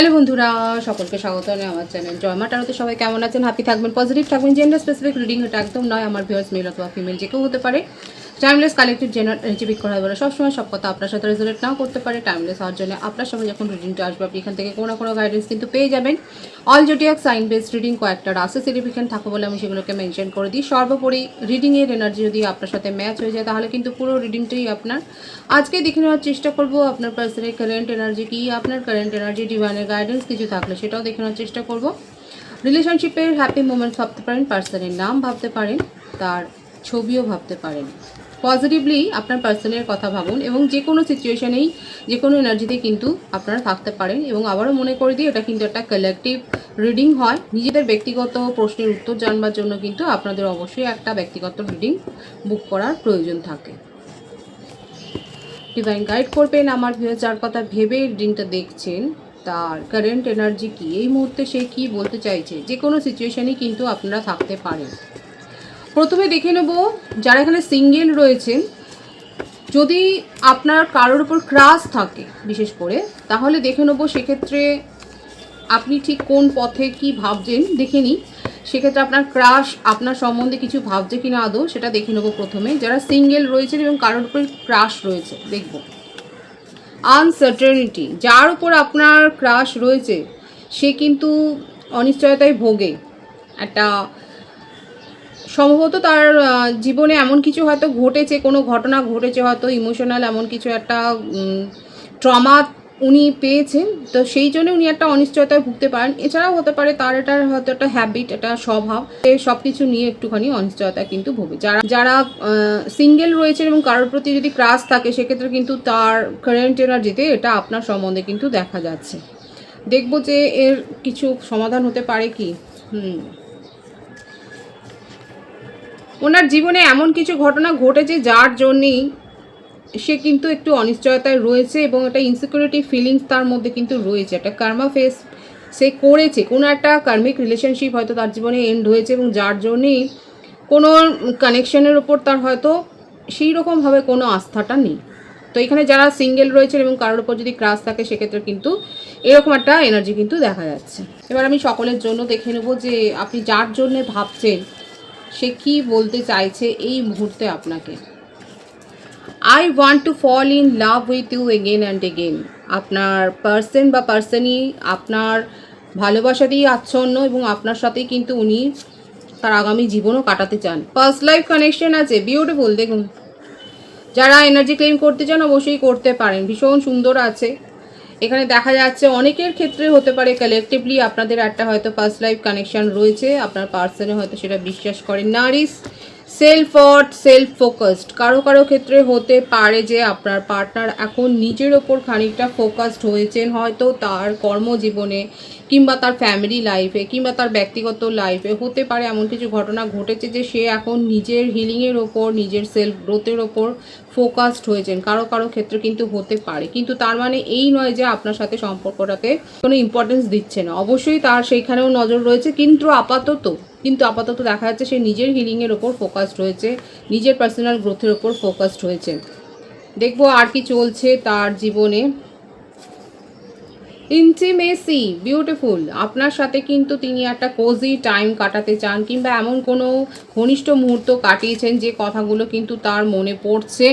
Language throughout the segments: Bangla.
হ্যালো বন্ধুরা, সকলকে স্বাগত জানাই আমার চ্যানেল জয়মা টারোতে। সবাই কেমন আছেন? হ্যাপি থাকবেন, পজিটিভ থাকবেন। জেন্ডার স্পেসিফিক রিডিং এটা একদম নয়। আমার ভিউয়ার্স মেল অথবা ফিমেল যে কেউ হতে পারে। টাইমলেস কালেক্টিভ জেনার এনার্জি পিক করা হয় বলে সবসময় সব কথা আপনার সাথে রেজোনেট নাও করতে পারে। টাইমলেস হওয়ার জন্য আপনার সামনে যখন রিডিংটা আসবে আপনি এখান থেকে কোনো না কোনো গাইডেন্স কিন্তু পেয়ে যাবেন। All zodiac sign based reading কয়েকটা রাশি সিগনিফিকেন্ট থাকে বলে আমি সেগুলোকে মেনশন করে দিই। সর্বোপরি রিডিংয়ের এনার্জি যদি আপনার সাথে ম্যাচ হয়ে যায় তাহলে কিন্তু পুরো রিডিংটাই আপনার। আজকে দেখে নেওয়ার চেষ্টা করব আপনার পার্সনের কারেন্ট এনার্জি কি, আপনার কারেন্ট এনার্জি ডিভাইনের গাইডেন্স কিছু থাকলে সেটাও দেখে নেওয়ার চেষ্টা করব। রিলেশনশিপের হ্যাপি মোমেন্টস ভাবতে পারেন, পার্সনের নাম ভাবতে পারেন, তার ছবিও ভাবতে পারেন। পজিটিভলি আপনার পার্সনের কথা ভাবুন এবং যে কোনো সিচুয়েশনেই যে কোনো এনার্জিতে কিন্তু আপনারা থাকতে পারেন। এবং আবারও মনে করে দিই, এটা কিন্তু একটা কালেকটিভ রিডিং হয়। নিজেদের ব্যক্তিগত প্রশ্নের উত্তর জানবার জন্য কিন্তু আপনাদের অবশ্যই একটা ব্যক্তিগত রিডিং বুক করার প্রয়োজন থাকে। ডিভাইন গাইড করবেন আমার ভিউয়ার্স যার কথা ভেবে রিডিংটা দেখছেন, তার কারেন্ট এনার্জি কি, এই মুহূর্তে সে কি বলতে চাইছে। যে কোনো সিচুয়েশনেই কিন্তু আপনারা থাকতে পারেন। প্রথমে দেখে নেব যারা এখানে সিঙ্গেল রয়েছেন, যদি আপনার কারোর উপর ক্রাশ থাকে বিশেষ করে, তাহলে দেখে নেব সেক্ষেত্রে আপনি ঠিক কোন পথে কি ভাবছেন দেখে নিই। সেক্ষেত্রে আপনার ক্রাশ আপনার সম্বন্ধে কিছু ভাবছে কিনা আদৌ সেটা দেখে নেব। প্রথমে যারা সিঙ্গেল রয়েছেন এবং কারোর উপর ক্রাশ রয়েছে, দেখব আনসার্টেনিটি। যার উপর আপনার ক্রাশ রয়েছে সে কিন্তু অনিশ্চয়তায় ভোগে। একটা সম্ভবত তার জীবনে এমন কিছু হয়তো ঘটেছে, কোনো ঘটনা ঘটেছে, হয়তো ইমোশনাল এমন কিছু একটা ট্রমা উনি পেয়েছেন, তো সেই জন্য উনি একটা অনিশ্চয়তায় ভুগতে পারেন। এছাড়াও হতে পারে তার এটার হয়তো একটা হ্যাবিট, একটা স্বভাব, সব কিছু নিয়ে একটুখানি অনিশ্চয়তা কিন্তু ভোগে। যারা যারা সিঙ্গেল রয়েছেন এবং কারোর প্রতি যদি ক্রাশ থাকে সেক্ষেত্রে কিন্তু তার কারেন্ট এনার্জিতে এটা আপনার সম্বন্ধে কিন্তু দেখা যাচ্ছে। দেখব যে এর কিছু সমাধান হতে পারে কি। ওনার জীবনে এমন কিছু ঘটনা ঘটেছে যার জন্যেই সে কিন্তু একটু অনিশ্চয়তায় রয়েছে এবং একটা ইনসিকিউরিটি ফিলিংস তার মধ্যে কিন্তু রয়েছে। একটা কার্মা ফেস সে করেছে, কোনো একটা কার্মিক রিলেশনশিপ হয়তো তার জীবনে এন্ড হয়েছে এবং যার জন্যেই কোনো কানেকশনের ওপর তার হয়তো সেই রকমভাবে কোনো আস্থাটা নেই। তো এখানে যারা সিঙ্গেল রয়েছেন এবং কারোর ওপর যদি ক্রাশ থাকে সেক্ষেত্রে কিন্তু এরকম একটা এনার্জি কিন্তু দেখা যাচ্ছে। এবার আমি সকলের জন্য দেখে নেব যে আপনি যার জন্যে ভাবছেন সে কি বলতে চাইছে এই মুহূর্তে আপনাকে। I want to fall in love with you again and again. আপনার পার্সন বা পার্সনই আপনার ভালোবাসা দিয়ে আচ্ছন্ন এবং আপনার সাথেই কিন্তু উনি তার আগামী জীবনও কাটাতে চান। ফার্স্ট লাইফ কানেকশন আছে, বিউটিফুল। দেখুন যারা এনার্জি ক্লেম করতে চান অবশ্যই করতে পারেন, ভীষণ সুন্দর আছে। এখানে দেখা যাচ্ছে অনেকের ক্ষেত্রে হতে পারে কালেকটিভলি আপনাদের একটা হয়তো ফার্স্ট লাইফ কানেকশন রয়েছে, আপনার পার্সনে হয়তো সেটা বিশ্বাস করেন। Nourish, self worth, self focused. কারো কারো ক্ষেত্রে হতে পারে যে আপনার পার্টনার এখন নিজের ওপর খানিকটা ফোকাসড হয়েছেন, হয়তো তার কর্মজীবনে কিংবা তার ফ্যামিলি লাইফে কিংবা তার ব্যক্তিগত লাইফে হতে পারে এমন কিছু ঘটনা ঘটেছে যে সে এখন নিজের হিলিংয়ের ওপর, নিজের সেলফ গ্রোথের ওপর ফোকাসড হয়েছেন। কারো কারো ক্ষেত্রে কিন্তু হতে পারে, কিন্তু তার মানে এই নয় যে আপনার সাথে সম্পর্কটাকে কোনো ইম্পর্টেন্স দিচ্ছে না। অবশ্যই তার সেইখানেও নজর রয়েছে, কিন্তু আপাতত দেখা যাচ্ছে সে নিজের হিলিংয়ের ওপর ফোকাসড হয়েছে, নিজের পার্সোনাল গ্রোথের ওপর ফোকাসড হয়েছে। দেখবো আর কি চলছে তার জীবনে। Intimacy, beautiful. আপনার সাথে কিন্তু তিনি একটা কোজি টাইম কাটাতে চান কিংবা এমন কোনো ঘনিষ্ঠ মুহূর্ত কাটিয়েছেন যে কথাগুলো কিন্তু তার মনে পড়ছে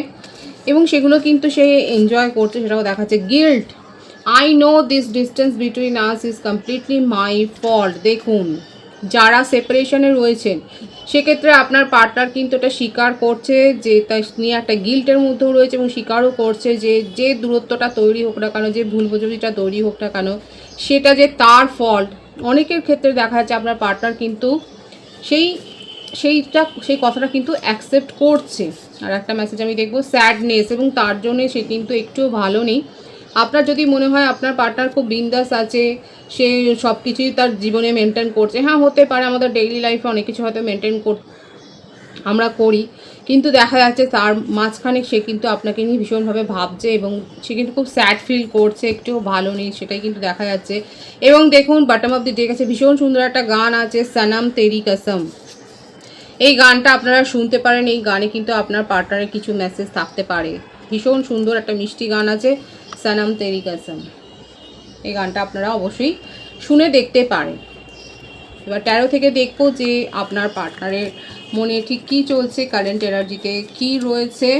এবং সেগুলো কিন্তু সে এনজয় করছে, সেটাও দেখাচ্ছে। Guilt, I know this distance between us is completely my fault. দেখুন যারা সেপারেশনে রয়েছেন সেক্ষেত্রে আপনার পার্টনার কিন্তু এটা স্বীকার করছে যে তাই নিয়ে একটা গিল্টের মধ্যেও রয়েছে এবং স্বীকারও করছে যে যে দূরত্বটা তৈরি হোক না কেন, যে ভুল বোঝাবুঝিটা তৈরি হোক না কেন, সেটা যে তার ফল্ট। অনেকের ক্ষেত্রে দেখা যাচ্ছে আপনার পার্টনার কিন্তু সেই কথাটা কিন্তু অ্যাকসেপ্ট করছে। আর একটা মেসেজ আমি দেখবো স্যাডনেস, এবং তার জন্যে সে কিন্তু একটুও ভালো নেই। আপনার যদি মনে হয় আপনার পার্টনার খুব বিন্দাস আছে, সে সব কিছুই তার জীবনে মেনটেন করছে, হ্যাঁ হতে পারে, আমাদের ডেইলি লাইফে অনেক কিছু হয়তো মেনটেন আমরা করি, কিন্তু দেখা যাচ্ছে তার মাঝখানে সে কিন্তু আপনাকে নিয়ে ভীষণভাবে ভাবছে এবং সে কিন্তু খুব স্যাড ফিল করছে, একটুও ভালো নেই, সেটাই কিন্তু দেখা যাচ্ছে। এবং দেখুন বটম অফ দি ডেক আছে, ভীষণ সুন্দর একটা গান আছে সনম তেরি কসম। এই গানটা আপনারা শুনতে পারেন, এই গানে কিন্তু আপনার পার্টনারের কিছু মেসেজ থাকতে পারে। ভীষণ সুন্দর একটা মিষ্টি গান আছে সনম তেরি কসম। এই গানটা আপনারা অবশ্যই শুনে দেখতে পারেন। এবার 13 থেকে দেখবো যে আপনার পার্টনারের মনে ঠিক কী চলছে, কারেন্ট এনার্জিতে কী রয়েছে।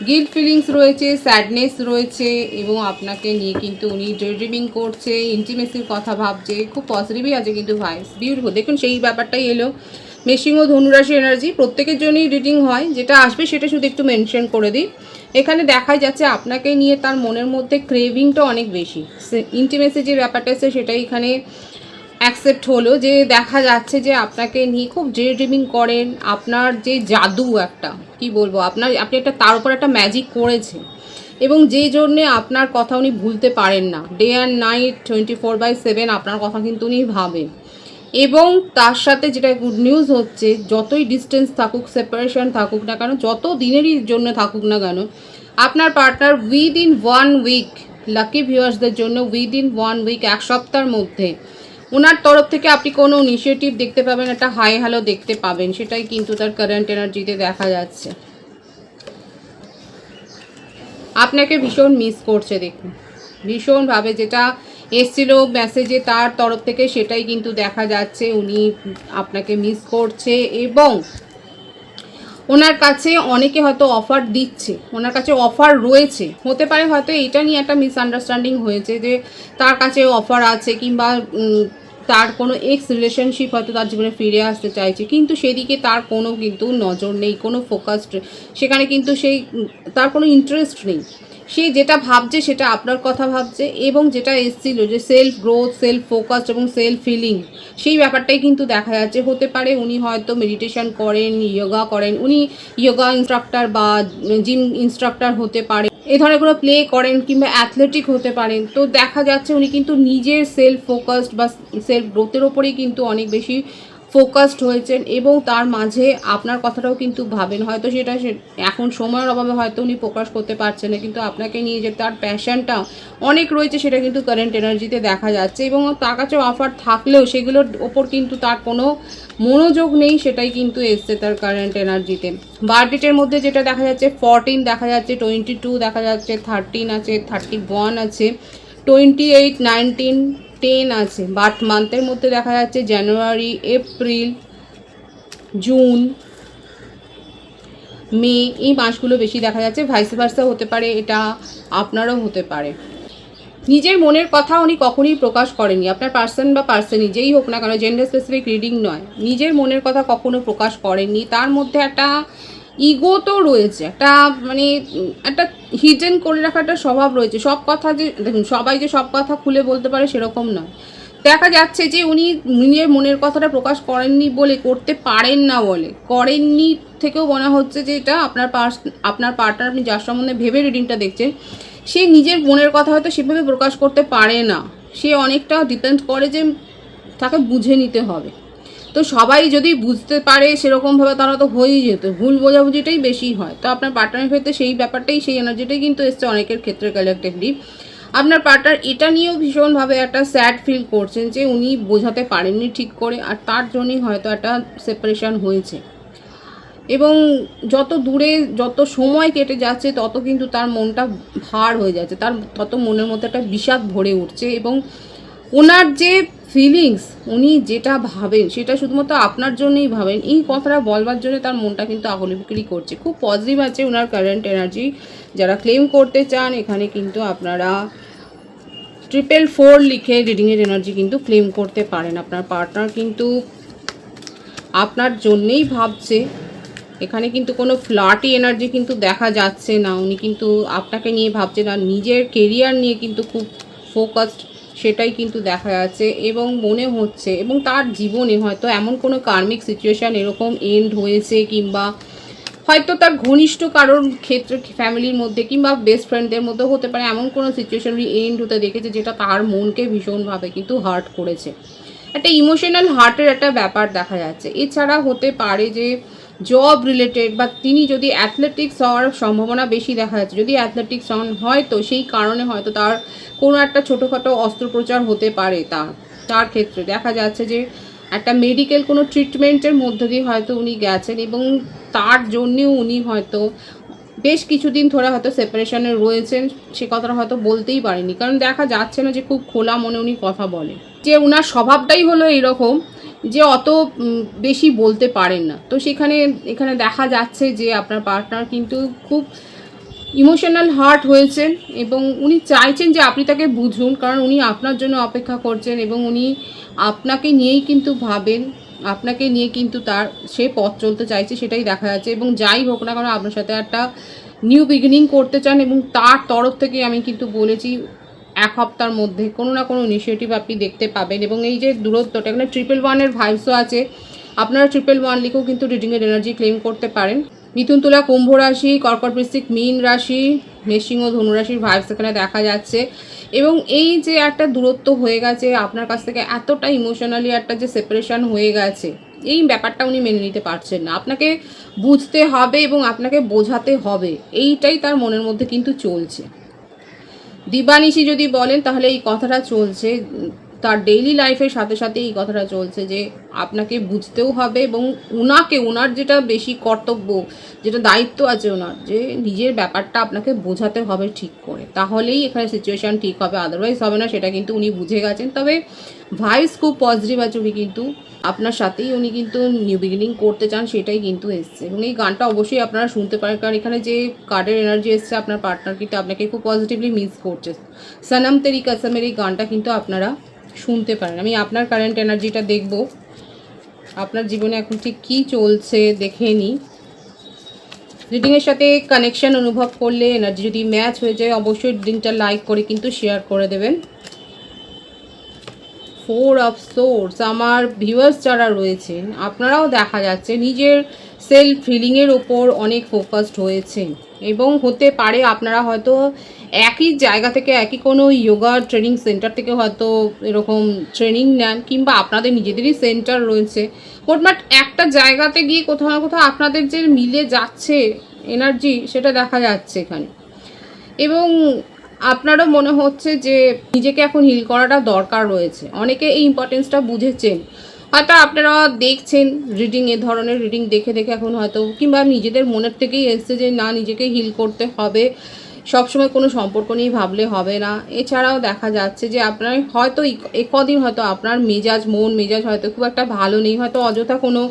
গিল্ট ফিলিংস রয়েছে, স্যাডনেস রয়েছে এবং আপনাকে নিয়ে কিন্তু উনি ড্রিমিং করছে, ইন্টিমেসির কথা ভাবছে, খুব পজিটিভই আছে কিন্তু ভাইস বিউটিফুল। দেখুন সেই ব্যাপারটাই এলো। মেশিং ও ধনুরাশি এনার্জি প্রত্যেকের জন্যই রিডিং হয়, যেটা আসবে সেটা শুধু একটু মেনশন করে দিই। এখানে দেখা যাচ্ছে আপনাকে নিয়ে তার মনের মধ্যে ক্রেভিংটা অনেক বেশি, ইন্টিমেসি যে ব্যাপারটা আছে সেটাই এখানে অ্যাকসেপ্ট হলো, যে দেখা যাচ্ছে যে আপনাকে নিয়ে খুব ডে ড্রিমিং করেন। আপনার যে জাদু একটা কি বলবো, আপনি একটা তার উপর একটা ম্যাজিক করেছেন এবং যেই জন্যে আপনার কথা উনি ভুলতে পারেন না। ডে অ্যান্ড নাইট 24/7 আপনার কথা কিন্তু উনি ভাবেন। এবং তার সাথে যেটা গুড নিউজ হচ্ছে, যতই ডিস্টেন্স থাকুক, সেপারেশন থাকুক না কেন, যত দিনেরই জন্য থাকুক না কেন, আপনার পার্টনার উইদিন 1 উইক, লাকি ভিউয়ার্সদের জন্য উইদিন 1 উইক, এক সপ্তাহের মধ্যে ওনার তরফ থেকে আপনি কোনো ইনিশিয়েটিভ দেখতে পাবেন, একটা হাই হ্যালো দেখতে পাবেন, সেটাই কিন্তু তার কারেন্ট এনার্জিতে দেখা যাচ্ছে। আপনাকে ভীষণ মিস করছে, দেখুন ভীষণভাবে যেটা এসছিল মেসেজে তার তরফ থেকে সেটাই কিন্তু দেখা যাচ্ছে। উনি আপনাকে মিস করছে এবং ওনার কাছে অনেকে হয়তো অফার দিচ্ছে, ওনার কাছে অফার রয়েছে, হতে পারে হয়তো এটা নিয়ে একটা মিসআন্ডারস্ট্যান্ডিং হয়েছে যে তার কাছে অফার আছে, কিংবা তার কোনো এক্স রিলেশনশিপ হয়তো তার জীবনে ফিরে আসতে চাইছে, কিন্তু সেদিকে তার কোনো কিন্তু নজর নেই, কোনো ফোকাসড সেখানে কিন্তু সেই তার কোনো ইন্টারেস্ট নেই। সে যেটা ভাবছে সেটা আপনার কথা ভাবছে এবং যেটা এসেছিল যে সেলফ গ্রোথ, সেলফ ফোকাসড এবং সেলফ ফিলিং, সেই ব্যাপারটাই কিন্তু দেখা যাচ্ছে। হতে পারে উনি হয়তো মেডিটেশন করেন, যোগা করেন, উনি যোগা ইনস্ট্রাক্টর বা জিম ইনস্ট্রাক্টর হতে পারে, এই ধরনের কোনো প্লে করেন, কিংবা অ্যাথলেটিক হতে পারেন। তো দেখা যাচ্ছে উনি কিন্তু নিজের সেলফ ফোকাসড বা সেলফ গ্রোথের ওপরেই কিন্তু অনেক বেশি ফোকাসড হয়েছেন এবং তার মাঝে আপনার কথাটাও কিন্তু ভাবেন। হয়তো সেটা এখন সময়ের অভাবে হয়তো উনি প্রকাশ করতে পারছেন না, কিন্তু আপনাকে নিয়ে যে তার প্যাশনটা অনেক রয়েছে সেটা কিন্তু কারেন্ট এনার্জিতে দেখা যাচ্ছে। এবং তার কাছে অফার থাকলেও সেগুলোর ওপর কিন্তু তার কোনো মনোযোগ নেই, সেটাই কিন্তু এসছে তার কারেন্ট এনার্জিতে। বার্থডেটের মধ্যে যেটা দেখা যাচ্ছে 14 দেখা যাচ্ছে, 22 দেখা যাচ্ছে, 13 আছে, 31 আছে, 28, 19, 10 আছে। বার্থ মান্থের মধ্যে দেখা যাচ্ছে জানুয়ারি, এপ্রিল, জুন, মে, এই মাসগুলো বেশি দেখা যাচ্ছে। ভাইস ভার্সা হতে পারে, এটা আপনারও হতে পারে। নিজের মনের কথা উনি কখনোই প্রকাশ করেনি, আপনার পার্সন বা পার্সনই যেই হোক না কেন, জেন্ডার স্পেসিফিক রিডিং নয়, নিজের মনের কথা কখনো প্রকাশ করেননি। তার মধ্যে একটা ইগো তো রয়েছে, একটা মানে একটা হিডেন করে রাখা একটা স্বভাব রয়েছে। সব কথা যে দেখুন, সবাই যে সব কথা খুলে বলতে পারে সেরকম নয়। দেখা যাচ্ছে যে উনি নিজের মনের কথাটা প্রকাশ করেননি বলে, করতে পারেন না বলে, করেননি থেকেও মনে হচ্ছে যে এটা আপনার পার্টনার, আপনি যার সম্বন্ধে ভেবে রিডিংটা দেখছেন, সে নিজের মনের কথা হয়তো সেভাবে প্রকাশ করতে পারে না। সে অনেকটা ডিপেন্ড করে যে তাকে বুঝে নিতে হবে। তো সবাই যদি বুঝতে পারে সেরকমভাবে তারা তো হয়েই যেত, ভুল বোঝাবুঝিটাই বেশি হয়। তো আপনার পার্টনারের ক্ষেত্রে সেই ব্যাপারটাই, সেই এনার্জিটাই কিন্তু এসছে অনেকের ক্ষেত্রে কালেক্টিভলি। আপনার পার্টনার এটা নিয়েও ভীষণভাবে একটা স্যাড ফিল করছেন যে উনি বোঝাতে পারেননি ঠিক করে, আর তার জন্যই হয়তো একটা সেপারেশন হয়েছে। এবং যত দূরে যত সময় কেটে যাচ্ছে তত কিন্তু তার মনটা ভার হয়ে যাচ্ছে, তার তত মনের মধ্যে একটা বিষাদ ভরে উঠছে এবং ওনার যে ফিলিংস, উনি যেটা ভাবেন সেটা শুধুমাত্র আপনার জন্যই ভাবেন। এই কথাটা বলবার জন্য তার মনটা কিন্তু আকুলি বিক্রি করছে। খুব পজিটিভ আছে ওনার কারেন্ট এনার্জি। যারা ক্লেম করতে চান এখানে কিন্তু আপনারা 444 লিখে রিডিংয়ের এনার্জি কিন্তু ক্লেম করতে পারেন। আপনার পার্টনার কিন্তু আপনার জন্যেই ভাবছে। এখানে কিন্তু কোনো ফ্লার্টি এনার্জি কিন্তু দেখা যাচ্ছে না। উনি কিন্তু আপনাকে নিয়ে ভাবছে না, নিজের কেরিয়ার নিয়ে কিন্তু খুব ফোকাসড, সেটাই কিন্তু দেখা যাচ্ছে। এবং মনে হচ্ছে এবং তার জীবনে হয়তো এমন কোনো কার্মিক সিচুয়েশান এরকম এন্ড হয়েছে, কিংবা হয়তো তার ঘনিষ্ঠ কারোর ক্ষেত্রে ফ্যামিলির মধ্যে কিংবা বেস্ট ফ্রেন্ডদের মধ্যে হতে পারে, এমন কোনো সিচুয়েশান এন্ড হতে দেখেছে যেটা তার মনকে ভীষণভাবে কিন্তু হার্ট করেছে। একটা ইমোশনাল হার্টের একটা ব্যাপার দেখা যাচ্ছে। এছাড়া হতে পারে যে জব রিলেটেড, বা তিনি যদি অ্যাথলেটিক্স হওয়ার সম্ভাবনা বেশি দেখা যাচ্ছে। যদি অ্যাথলেটিক্স হন হয়তো সেই কারণে হয়তো তার কোনো একটা ছোটোখাটো অস্ত্রোপচার হতে পারে। তার ক্ষেত্রে দেখা যাচ্ছে যে একটা মেডিকেল কোনো ট্রিটমেন্টের মধ্য দিয়ে হয়তো উনি গেছেন এবং তার জন্যেও উনি হয়তো বেশ কিছুদিন ধরে হয়তো সেপারেশনে রয়েছেন, সে কথাটা হয়তো বলতেই পারেনি, কারণ দেখা যাচ্ছে না যে খুব খোলা মনে উনি কথা বলেন, যে ওনার স্বভাবটাই হলো এইরকম যে অত বেশি বলতে পারেন না। তো এখানে দেখা যাচ্ছে যে আপনার পার্টনার কিন্তু খুব ইমোশনাল হার্ট হয়েছেন এবং উনি চাইছেন যে আপনি তাকে বুঝুন, কারণ উনি আপনার জন্য অপেক্ষা করছেন এবং উনি আপনাকে নিয়েই কিন্তু ভাবেন, আপনাকে নিয়ে কিন্তু সে পথ চলতে চাইছে, সেটাই দেখা যাচ্ছে। এবং যাই হোক না কারণ আপনার সাথে একটা নিউ বিগিনিং করতে চান এবং তার তরফ থেকে আমি কিন্তু বলেছি 1 সপ্তাহের মধ্যে কোনো না কোনো ইনিশিয়েটিভ আপনি দেখতে পাবেন। এবং এই যে দূরত্বটা, এখানে 111-এর ভাইবসও আছে, আপনারা 111 লিখেও কিন্তু রিডিংয়ের এনার্জি ক্লেম করতে পারেন। মিথুন, তুলা, কুম্ভ রাশি, কর্কট, বৃশ্চিক, মীন রাশি, মেষসিংহ, ধনুরাশির ভাইবস এখানে দেখা যাচ্ছে। এবং এই যে একটা দূরত্ব হয়ে গেছে আপনার কাছ থেকে, এতটা ইমোশনালি একটা যে সেপারেশন হয়ে গেছে, এই ব্যাপারটা উনি মেনে নিতে পারছেন না। আপনাকে বুঝতে হবে এবং আপনাকে বোঝাতে হবে, এইটাই তার মনের মধ্যে কিন্তু চলছে। দিবানিশি যদি বলেন তাহলে এই কথাটা চলছে, তার ডেইলি লাইফের সাথে সাথে এই কথাটা চলছে যে আপনাকে বুঝতেও হবে এবং ওনার যেটা বেশি কর্তব্য, যেটা দায়িত্ব আছে ওনার, যে নিজের ব্যাপারটা আপনাকে বোঝাতে হবে ঠিক করে, তাহলেই এখানে সিচুয়েশান ঠিক হবে, আদারওয়াইজ হবে না, সেটা কিন্তু উনি বুঝে গেছেন। তবে ভাইস খুব পজিটিভ আছে, উনি কিন্তু আপনার সাথেই উনি কিন্তু নিউ বিগিনিং করতে চান, সেটাই কিন্তু এসছে। এবং এই গানটা অবশ্যই আপনারা শুনতে পারেন, কারণ এখানে যে কার্ডের এনার্জি এসছে, আপনার পার্টনার কিন্তু আপনাকে খুব পজিটিভলি মিস করছে। সনম তেরি কসমের এই গানটা কিন্তু আপনারা শুনতে পারেন। আমি আপনার কারেন্ট এনার্জিটা দেখব, আপনার জীবনে এখন ঠিক কী চলছে দেখে নিই। রিডিংয়ের সাথে কানেকশান অনুভব করলে, এনার্জি যদি ম্যাচ হয়ে যায়, অবশ্যই রিডিংটা লাইক করে কিন্তু শেয়ার করে দেবেন। 4 অফ সোর্স, আমার ভিউয়ার্স যারা রয়েছেন আপনারাও দেখা যাচ্ছে নিজের সেলফ হিলিংয়ের ওপর অনেক ফোকাসড হয়েছেন এবং হতে পারে আপনারা হয়তো একই জায়গা থেকে, একই কোনো যোগা ট্রেনিং সেন্টার থেকে হয়তো এরকম ট্রেনিং নেন, কিংবা আপনাদের নিজেদেরই সেন্টার রয়েছে। মোটমাট একটা জায়গাতে গিয়ে কোথাও না কোথাও আপনাদের যে মিলে যাচ্ছে এনার্জি, সেটা দেখা যাচ্ছে এখানে। এবং আপনারও মনে হচ্ছে যে নিজেকে এখন হিল করাটা দরকার রয়েছে। অনেকে এই ইম্পর্টেন্সটা বুঝেছেন, হয়তো আপনারা দেখছেন রিডিং, এ ধরনের রিডিং দেখে দেখে এখন হয়তো, কিংবা নিজেদের মনের থেকেই এসছে যে না, নিজেকে হিল করতে হবে, সবসময় কোনো সম্পর্ক নিয়ে ভাবলে হবে না। এছাড়াও দেখা যাচ্ছে যে আপনার হয়তো কদিন হয়তো আপনার মন মেজাজ হয়তো খুব একটা ভালো নেই, হয়তো অযথা কোনো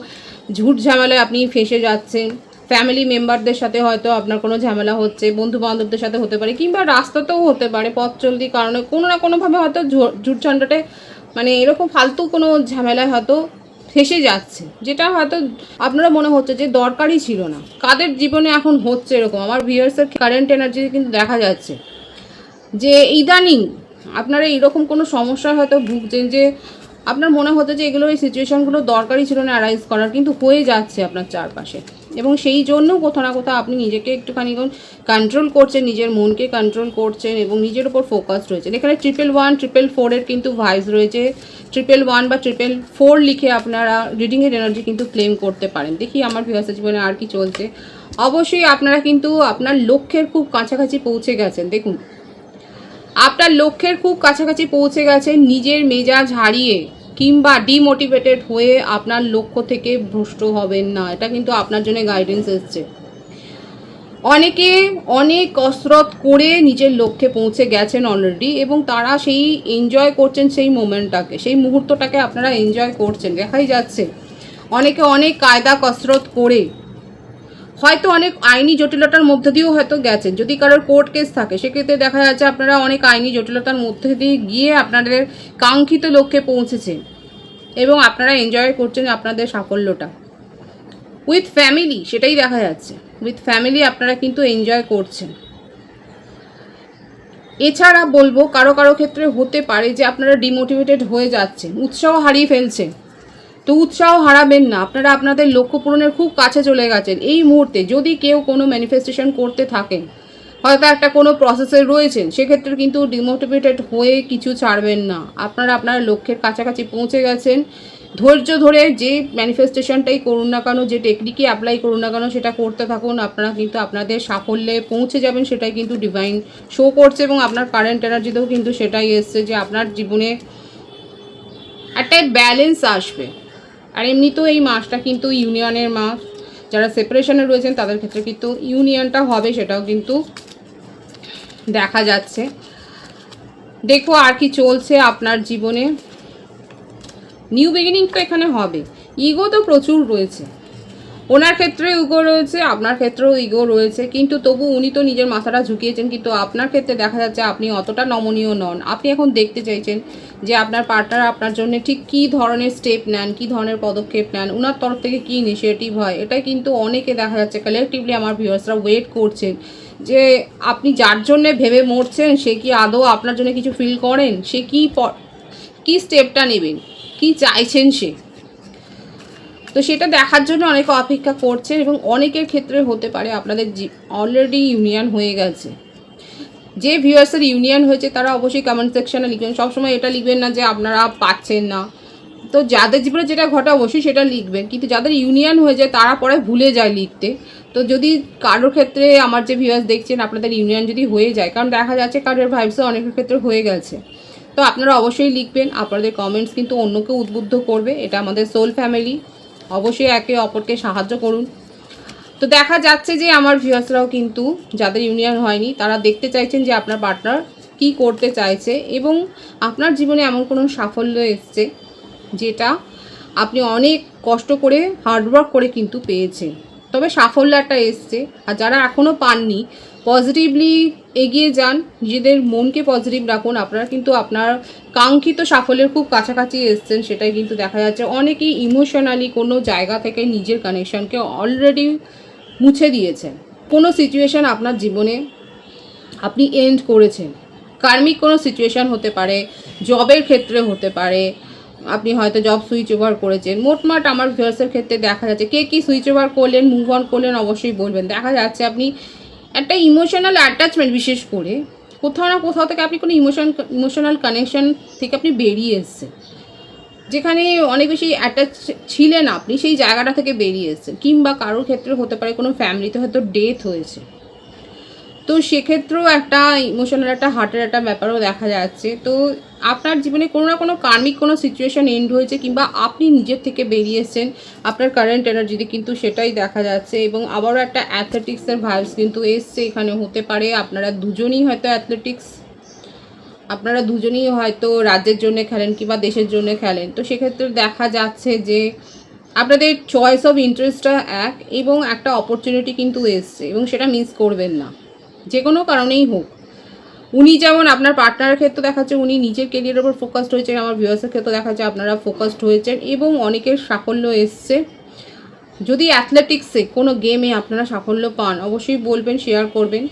ঝুট ঝামেলায় আপনি ফেঁসে যাচ্ছেন, ফ্যামিলি মেম্বারদের সাথে হয়তো আপনার কোনো ঝামেলা হচ্ছে, বন্ধু বান্ধবদের সাথে হতে পারে, কিংবা রাস্তাতেও হতে পারে, পথ চলতি কারণে কোনো না কোনোভাবে হয়তো ঝুট ঝান্ডাটে, মানে এরকম ফালতু কোনো ঝামেলায় হয়তো ফেসে যাচ্ছে, যেটা হয়তো আপনারা মনে হচ্ছে যে দরকারই ছিল না। কাদের জীবনে এখন হচ্ছে এরকম, আমার ভিউয়ার্সের কারেন্ট এনার্জি কিন্তু দেখা যাচ্ছে যে ইদানিং আপনারা এইরকম কোনো সমস্যায় হয়তো ভুগছেন, যে আপনার মনে হতো যে এগুলো, এই সিচুয়েশানগুলো দরকারই ছিল না অ্যারাইজ করার, কিন্তু হয়ে যাচ্ছে আপনার চারপাশে। এবং সেই জন্য কোথাও না কোথাও আপনি নিজেকে একটুখানি কন্ট্রোল করছেন, নিজের মনকে কন্ট্রোল করছেন এবং নিজের ওপর ফোকাস রয়েছেন। এখানে 111, 444-এর কিন্তু ভাইস রয়েছে। 111 বা 444 লিখে আপনারা রিডিংয়ের এনার্জি কিন্তু ক্লেম করতে পারেন। দেখি আমার ভিউয়ার্সের জীবনে আর কি চলছে। অবশ্যই আপনারা কিন্তু আপনার লক্ষ্যের খুব কাছাকাছি পৌঁছে গেছেন। দেখুন, আপনার লক্ষ্যের খুব কাছাকাছি পৌঁছে গেছেন, নিজের মেজাজ হারিয়ে কিংবা ডিমোটিভেটেড হয়ে আপনার লক্ষ্য থেকে ভ্রষ্ট হবেন না, এটা কিন্তু আপনার জন্য গাইডেন্স এসছে। অনেকে অনেক কসরত করে নিজের লক্ষ্যে পৌঁছে গেছেন অলরেডি এবং তারা সেই এনজয় করছেন, সেই মোমেন্টটাকে, সেই মুহূর্তটাকে আপনারা এনজয় করছেন, দেখাই যাচ্ছে। অনেকে অনেক কায়দা কসরত করে হয়তো অনেক আইনি জটিলতার মধ্যে দিয়েও হয়তো গেছেন। যদি কারোর কোর্ট কেস থাকে, সেক্ষেত্রে দেখা যাচ্ছে আপনারা অনেক আইনি জটিলতার মধ্যে দিয়ে গিয়ে আপনাদের কাঙ্ক্ষিত লক্ষ্যে পৌঁছেছেন এবং আপনারা এনজয় করছেন আপনাদের সাফল্যটা। উইথ ফ্যামিলি, সেটাই দেখা যাচ্ছে, উইথ ফ্যামিলি আপনারা কিন্তু এনজয় করছেন। এছাড়া বলবো কারো কারো ক্ষেত্রে হতে পারে যে আপনারা ডিমোটিভেটেড হয়ে যাচ্ছেন, উৎসাহ হারিয়ে ফেলছেন। তো উৎসাহ হারাবেন না, আপনারা আপনাদের লক্ষ্য পূরণের খুব কাছে চলে গেছেন। এই মুহূর্তে যদি কেউ কোনো ম্যানিফেস্টেশন করতে থাকেন, হয়তো একটা কোনো প্রসেসে রয়েছেন, সেক্ষেত্রে কিন্তু ডিমোটিভেটেড হয়ে কিছু ছাড়বেন না। আপনারা আপনার লক্ষ্যের কাছাকাছি পৌঁছে গেছেন। ধৈর্য ধরে যে ম্যানিফেস্টেশনটাই করুন না কেন, যে টেকনিকই অ্যাপ্লাই করুন না কেন, সেটা করতে থাকুন। আপনারা কিন্তু আপনাদের সাফল্যে পৌঁছে যাবেন, সেটাই কিন্তু ডিভাইন শো করছে এবং আপনার কারেন্ট এনার্জিতেও কিন্তু সেটাই এসছে যে আপনার জীবনে একটা ব্যালেন্স আসবে। আর এমনিতেও এই মাসটা কিন্তু ইউনিয়নের মাস, যারা সেপারেশনে রয়েছেন তাদের ক্ষেত্রে কিন্তু ইউনিয়নটা হবে, সেটাও কিন্তু দেখা যাচ্ছে। দেখো আর কি চলছে আপনার জীবনে। নিউ বিগিনিং তো এখানে হবে, ইগো তো প্রচুর রয়েছে, ওনার ক্ষেত্রে ইগো রয়েছে, আপনার ক্ষেত্রেও ইগো রয়েছে, কিন্তু তবু উনি তো নিজের মাথাটা ঝুঁকিয়েছেন। কিন্তু আপনার ক্ষেত্রে দেখা যাচ্ছে আপনি অতটা নমনীয় নন। আপনি এখন দেখতে চাইছেন যে আপনার পার্টনার আপনার জন্য ঠিক কী ধরনের স্টেপ নেন, কী ধরনের পদক্ষেপ নেন, ওনার তরফ থেকে কী ইনিশিয়েটিভ হয়। এটাই কিন্তু অনেকে দেখা যাচ্ছে কালেকটিভলি আমার ভিউয়ার্সরা ওয়েট করছেন যে আপনি যার জন্যে ভেবে মরছেন সে কি আদৌ আপনার জন্য কিছু ফিল করেন, সে কী স্টেপটা নেবেন, কী চাইছেন সে। তো সেটা দেখার জন্য অনেকে অপেক্ষা করছেন এবং অনেকের ক্ষেত্রে হতে পারে আপনাদের অলরেডি ইউনিয়ন হয়ে গেছে। যে ভিউয়ার্সের ইউনিয়ন হয়েছে তারা অবশ্যই কমেন্ট সেকশানে লিখবেন। সবসময় এটা লিখবেন না যে আপনারা পাচ্ছেন না। তো যাদের জীবনে যেটা ঘটে অবশ্যই সেটা লিখবেন, কিন্তু যাদের ইউনিয়ন হয়ে যায় তারা পরে ভুলে যায় লিখতে। তো যদি কারোর ক্ষেত্রে আমার যে ভিউয়ার্স দেখছেন আপনাদের ইউনিয়ন যদি হয়ে যায়, কারণ দেখা যাচ্ছে কারোর ভাইবসও অনেকের ক্ষেত্রে হয়ে গেছে, তো আপনারা অবশ্যই লিখবেন। আপনাদের কমেন্টস কিন্তু অন্যকে উদ্বুদ্ধ করবে। এটা আমাদের সোল ফ্যামিলি, অবশ্যই একে অপরকে সাহায্য করুন। তো দেখা যাচ্ছে যে আমার ভিউয়ার্সরাও কিন্তু যাদের ইউনিয়ন হয়নি তারা দেখতে চাইছেন যে আপনার পার্টনার কি করতে চাইছে এবং আপনার জীবনে এমন কোনো সাফল্য এসছে যেটা আপনি অনেক কষ্ট করে হার্ডওয়ার্ক করে কিন্তু পেয়েছেন, তবে সাফল্য একটা এসছে। আর যারা এখনও পাননি পজিটিভলি এগিয়ে যান, নিজেদের মনকে পজিটিভ রাখুন। আপনারা কিন্তু আপনার কাঙ্ক্ষিত সাফল্যের খুব কাছাকাছি এসছেন, সেটাই কিন্তু দেখা যাচ্ছে। অনেকেই ইমোশনালি কোনো জায়গা থেকে নিজের কানেকশনকে অলরেডি মুছে দিয়েছেন। কোনো সিচুয়েশান আপনার জীবনে আপনি এন্ড করেছেন, কার্মিক কোনো সিচুয়েশান হতে পারে, জবের ক্ষেত্রে হতে পারে, আপনি হয়তো জব সুইচ ওভার করেছেন। মোটমাট আমার ভিউয়ার্সের ক্ষেত্রে দেখা যাচ্ছে কে কী সুইচ ওভার করলেন, মুভ অন করলেন অবশ্যই বলবেন। দেখা যাচ্ছে আপনি একটা ইমোশনাল অ্যাটাচমেন্ট, বিশেষ করে কোথাও না কোথাও থেকে আপনি কোনো ইমোশনাল কানেকশন থেকে আপনি বেরিয়ে এসেছেন, যেখানে অনেক বেশি অ্যাটাচ ছিলেন আপনি সেই জায়গাটা থেকে বেরিয়ে এসেছেন। কিংবা কারোর ক্ষেত্রে হতে পারে কোনো ফ্যামিলিতে হয়তো ডেথ হয়েছে, তো সেক্ষেত্রেও একটা ইমোশনাল একটা হার্টের একটা ব্যাপারও দেখা যাচ্ছে। তো আপনার জীবনে কোনো না কোনো কার্মিক কোনো সিচুয়েশান এন্ড হয়েছে কিংবা আপনি নিজের থেকে বেরিয়েছেন আপনার কারেন্ট এনার্জিতে, কিন্তু সেটাই দেখা যাচ্ছে। এবং আবারও একটা অ্যাথলেটিক্সের ভাইবস কিন্তু এসছে এখানে। হতে পারে আপনারা দুজনই হয়তো অ্যাথলেটিক্স, আপনারা দুজনই হয়তো রাজ্যের জন্য খেলেন কিংবা দেশের জন্য খেলেন। তো সেক্ষেত্রে দেখা যাচ্ছে যে আপনাদের চয়েস অফ ইন্টারেস্টটা এক এবং একটা অপরচুনিটি কিন্তু এসছে এবং সেটা মিস করবেন না, যে কোনো কারণেই হোক। উনি যেমন আপনার পার্টনারের ক্ষেত্রে দেখাচ্ছে উনি নিজের কেরিয়ারের উপর ফোকাসড হয়েছেন, আমার ভিউয়ার্সের ক্ষেত্রে দেখাচ্ছে আপনারা ফোকাসড হয়েছেন এবং অনেকের সাফল্য এসছে। যদি অ্যাথলেটিক্সে কোনো গেমে আপনারা সাফল্য পান অবশ্যই বলবেন, শেয়ার করবেন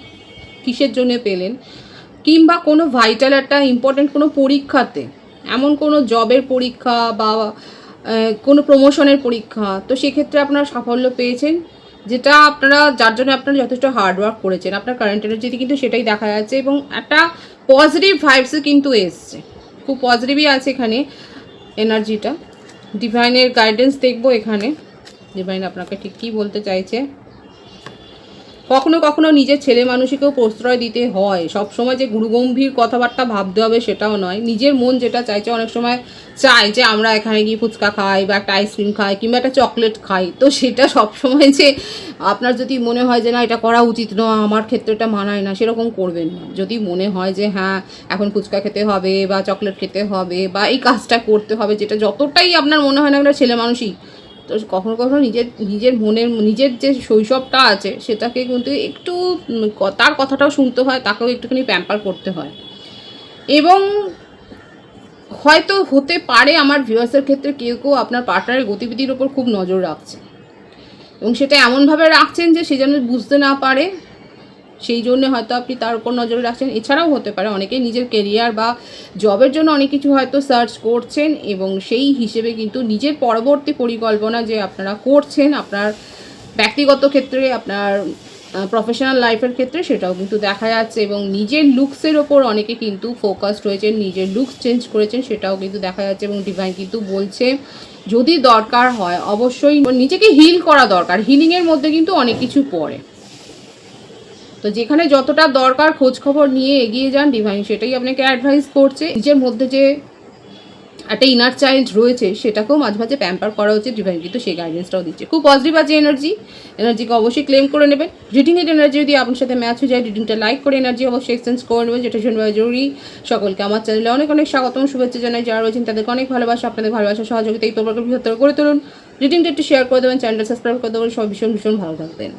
কিসের জন্য পেলেন, কিংবা কোনো ভাইটাল একটা ইম্পর্টেন্ট কোনো পরীক্ষাতে, এমন কোনো জবের পরীক্ষা বা কোনো প্রমোশনের পরীক্ষা, তো সেক্ষেত্রে আপনারা সাফল্য পেয়েছেন, যেটা আপনারা যার জন্য আপনারা যথেষ্ট হার্ডওয়ার্ক করেছেন। আপনার কারেন্ট এনার্জিতে কিন্তু সেটাই দেখা যাচ্ছে এবং একটা পজিটিভ ভাইবসে কিন্তু এসছে, খুব পজিটিভই আছে এখানে এনার্জিটা। ডিভাইনের গাইডেন্স দেখবো এখানে, ডিভাইন আপনাকে ঠিক কী বলতে চাইছে। কখনো কখনো নিজের ছেলে মানুষকেও প্রশ্রয় দিতে হয়, সবসময় যে গুরুগম্ভীর কথাবার্তা ভাবতে হবে সেটাও নয়। নিজের মন যেটা চাইছে, অনেক সময় চাই যে আমরা এখানে গিয়ে ফুচকা খাই বা একটা আইসক্রিম খাই কিংবা একটা চকলেট খাই, তো সেটা সবসময় যে আপনার যদি মনে হয় যে না এটা করা উচিত নয়, আমার ক্ষেত্রে এটা মানায় না, সেরকম করবেন না। যদি মনে হয় যে হ্যাঁ এখন ফুচকা খেতে হবে বা চকলেট খেতে হবে বা এই কাজটা করতে হবে, যেটা যতটাই আপনার মনে হয় না একটা ছেলে মানুষই, তো কখনো কখনো নিজের মনের নিজের যে শৈশবটা আছে সেটাকে কিন্তু একটু তার কথাটাও শুনতে হয়, তাকেও একটুখানি প্যাম্পার করতে হয়। এবং হয়তো হতে পারে আমার ভিউয়ার্সের ক্ষেত্রে কেউ কেউ আপনার পার্টনারের গতিবিধির ওপর খুব নজর রাখছে এবং সেটা এমনভাবে রাখছেন যে সে যেন বুঝতে না পারে, সেই জন্য হয়তো আপনি তার উপর নজরে রাখছেন। এছাড়াও হতে পারে অনেকেই নিজের কেরিয়ার বা জবের জন্য অনেক কিছু হয়তো সার্চ করছেন এবং সেই হিসেবে কিন্তু নিজের পরবর্তী পরিকল্পনা যে আপনারা করছেন আপনার ব্যক্তিগত ক্ষেত্রে, আপনার প্রফেশনাল লাইফের ক্ষেত্রে, সেটাও কিন্তু দেখা যাচ্ছে। এবং নিজের লুকসের ওপর অনেকে কিন্তু ফোকাসড হয়েছেন, নিজের লুকস চেঞ্জ করেছেন, সেটাও কিন্তু দেখা যাচ্ছে। এবং ডিভাইন কিন্তু বলছে যদি দরকার হয় অবশ্যই নিজেকে হিল করা দরকার, হিলিংয়ের মধ্যে কিন্তু অনেক কিছু পড়ে। তো যেখানে যতটা দরকার খোঁজখবর নিয়ে এগিয়ে যান, ডিভাইন সেটাই আপনাকে অ্যাডভাইস করছে। নিজের মধ্যে যে একটা ইনার চাইল্ড রয়েছে, সেটাকেও মাঝে মাঝে প্যাম্পার করা উচিত। ডিভাইন কিন্তু সেই গাইডেন্সটাও দিচ্ছে। খুব পজিটিভ আছে এনার্জিকে অবশ্যই ক্লেম করে নেবেন। রিডিংয়ের এনার্জি যদি আপনার সাথে ম্যাচ হয়ে যায়, রিডিংটা লাইক করে এনার্জি অবশ্যই এক্সচেঞ্জ করে নেবেন, যেটা জন্য জরুরি। সকলকে আমার চ্যানেলে অনেক অনেক স্বাগতম, শুভেচ্ছা জানাই। যারা রয়েছেন তাদেরকে অনেক ভালোবাসা, আপনাদের ভালোবাসা সহযোগিতা এই প্রকল্পের বৃহত্তর করে তুলুন। রিডিংটা একটু শেয়ার করে দেবেন, চ্যানেলটা সাবস্ক্রাইব করে দেবেন। সব ভীষণ ভীষণ ভালো থাকবেন।